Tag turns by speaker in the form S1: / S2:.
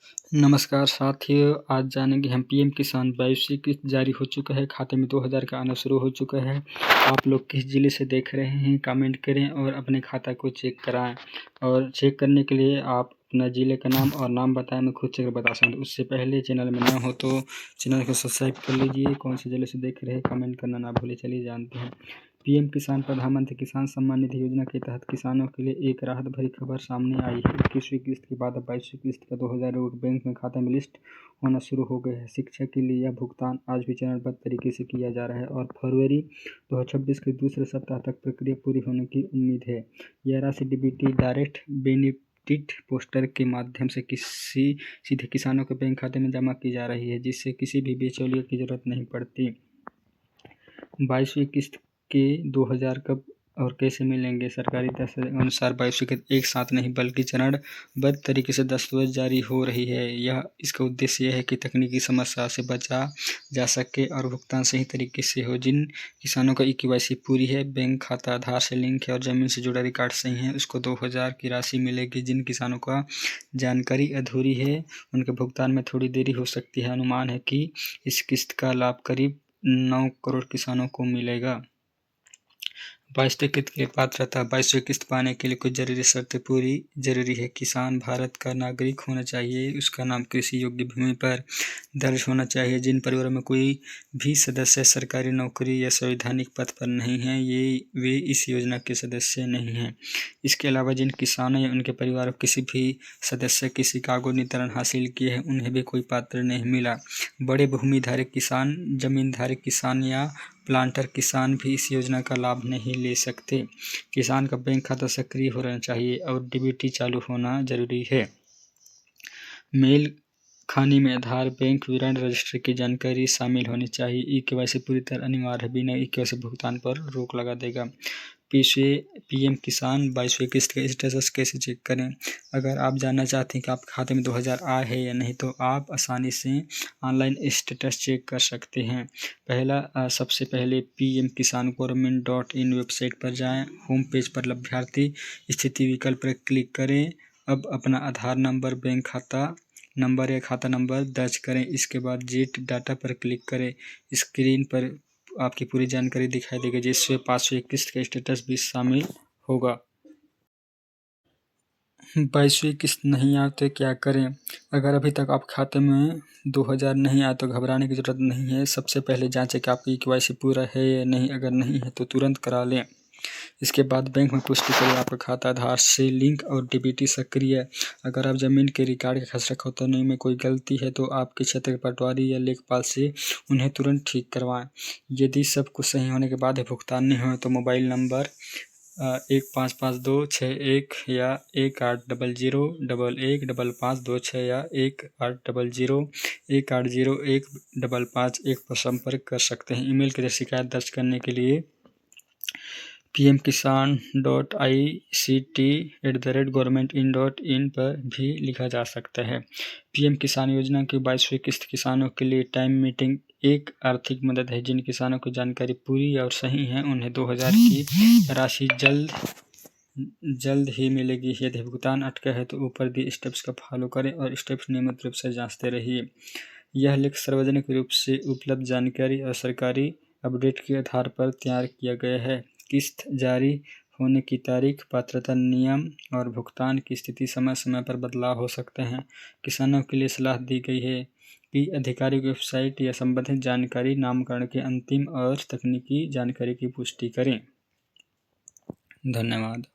S1: नमस्कार साथियों, आज जानेंगे हम पीएम किसान 22वीं किस्त जारी हो चुका है। खाते में 2000 का आना शुरू हो चुका है। आप लोग किस जिले से देख रहे हैं कमेंट करें और अपने खाता को चेक कराएं। और चेक करने के लिए आप अपना जिले का नाम और नाम बताएं, मैं खुद चेक बता सकता हूँ। उससे पहले चैनल में नया हो तो चैनल को सब्सक्राइब कर लीजिए। कौन से जिले से देख रहे हैं कमेंट करना ना भूलें। चलिए जानते हैं। पीएम किसान प्रधानमंत्री किसान सम्मान निधि योजना के तहत किसानों के लिए एक राहत भरी खबर सामने आई है। 21वीं किस्त के बाद अब 22वीं किस्त का 2000 रुपये बैंक में खाते में लिस्ट होना शुरू हो गए हैं। शिक्षा के लिए यह भुगतान आज भी चरणबद्ध तरीके से किया जा रहा है और फरवरी 2026 के दूसरे सप्ताह तक प्रक्रिया पूरी होने की उम्मीद है। यह राशि डीबीटी डायरेक्ट बेनिफिट पोस्टर के माध्यम से सीधे किसानों के बैंक खाते में जमा की जा रही है, जिससे किसी भी बिचौलिए की जरूरत नहीं पड़ती। 22वीं किस्त के 2000 कब और कैसे मिलेंगे? सरकारी अनुसार 22वीं किस्त एक साथ नहीं बल्कि चरणबद्ध तरीके से दस्तावेज जारी हो रही है। इसका उद्देश्य यह है कि तकनीकी समस्या से बचा जा सके और भुगतान सही तरीके से हो। जिन किसानों का KYC पूरी है, बैंक खाता आधार से लिंक है और ज़मीन से जुड़ा रिकॉर्ड सही है, उसको 2000 की राशि मिलेगी। जिन किसानों का जानकारी अधूरी है, उनके भुगतान में थोड़ी देरी हो सकती है। अनुमान है कि इस किस्त का लाभ करीब 9 करोड़ किसानों को मिलेगा। 22वीं किस्त के लिए पात्रता। 22वीं किस्त पाने के लिए कुछ जरूरी शर्तें पूरी जरूरी है। किसान भारत का नागरिक होना चाहिए, उसका नाम कृषि योग्य भूमि पर दर्ज होना चाहिए। जिन परिवारों में कोई भी सदस्य सरकारी नौकरी या संवैधानिक पद पर नहीं है, वे इस योजना के सदस्य नहीं हैं। इसके अलावा जिन किसानों या उनके परिवारों किसी भी सदस्य की शिकागो नितरण हासिल किए हैं, उन्हें भी कोई पात्र नहीं मिला। बड़े भूमि धारक किसान, जमीन धारक किसान या प्लांटर किसान भी इस योजना का लाभ नहीं ले सकते। किसान का बैंक खाता सक्रिय होना चाहिए और डीबीटी चालू होना जरूरी है। मेल खाने में आधार, बैंक विवरण, रजिस्ट्री की जानकारी शामिल होनी चाहिए। KYC पूरी तरह अनिवार्य है, बिना KYC भुगतान पर रोक लगा देगा। पीएम किसान 22वीं किस्त का स्टेटस कैसे चेक करें? अगर आप जानना चाहते हैं कि आपके खाते में 2000 आए हैं या नहीं, तो आप आसानी से ऑनलाइन स्टेटस चेक कर सकते हैं। सबसे पहले pmkisan.government.in वेबसाइट पर जाएं। होम पेज पर लाभार्थी स्थिति विकल्प पर क्लिक करें। अब अपना आधार नंबर, बैंक खाता नंबर या खाता नंबर दर्ज करें। इसके बाद जेट डाटा पर क्लिक करें। स्क्रीन पर आपकी पूरी जानकारी दिखाई देगी, जिससे 5वीं किस्त का स्टेटस भी शामिल होगा। 22वीं किस्त नहीं आए तो क्या करें? अगर अभी तक आप खाते में 2000 नहीं आए तो घबराने की ज़रूरत नहीं है। सबसे पहले जांचें कि आपकी KYC पूरा है या नहीं। अगर नहीं है तो तुरंत करा लें। इसके बाद बैंक में पुष्टि करें आपका खाता आधार से लिंक और डीबीटी सक्रिय है। अगर आप ज़मीन के रिकॉर्ड के खसरा खोतने में कोई गलती है तो आपके क्षेत्र के पटवारी या लेखपाल से उन्हें तुरंत ठीक करवाएं। यदि सब कुछ सही होने के बाद भुगतान नहीं हो तो मोबाइल नंबर 155261 या 1800111526 या 1800180155 पर संपर्क कर सकते हैं। ईमेल के जरिए शिकायत दर्ज करने के लिए pmkisan.ict@governmentin.in पर भी लिखा जा सकता है। पीएम किसान योजना की 22वीं किस्त किसानों के लिए टाइम मीटिंग एक आर्थिक मदद है। जिन किसानों की जानकारी पूरी और सही है, उन्हें 2000 की राशि जल्द ही मिलेगी। यदि भुगतान अटका है तो ऊपर दिए स्टेप्स का फॉलो करें और स्टेप्स नियमित रूप से जांचते रहिए। यह लेख सार्वजनिक रूप से उपलब्ध जानकारी और सरकारी अपडेट के आधार पर तैयार किया गया है। किस्त जारी होने की तारीख, पात्रता नियम और भुगतान की स्थिति समय समय पर बदलाव हो सकते हैं। किसानों के लिए सलाह दी गई है कि आधिकारिक वेबसाइट या संबंधित जानकारी नामकरण के अंतिम और तकनीकी जानकारी की पुष्टि करें। धन्यवाद।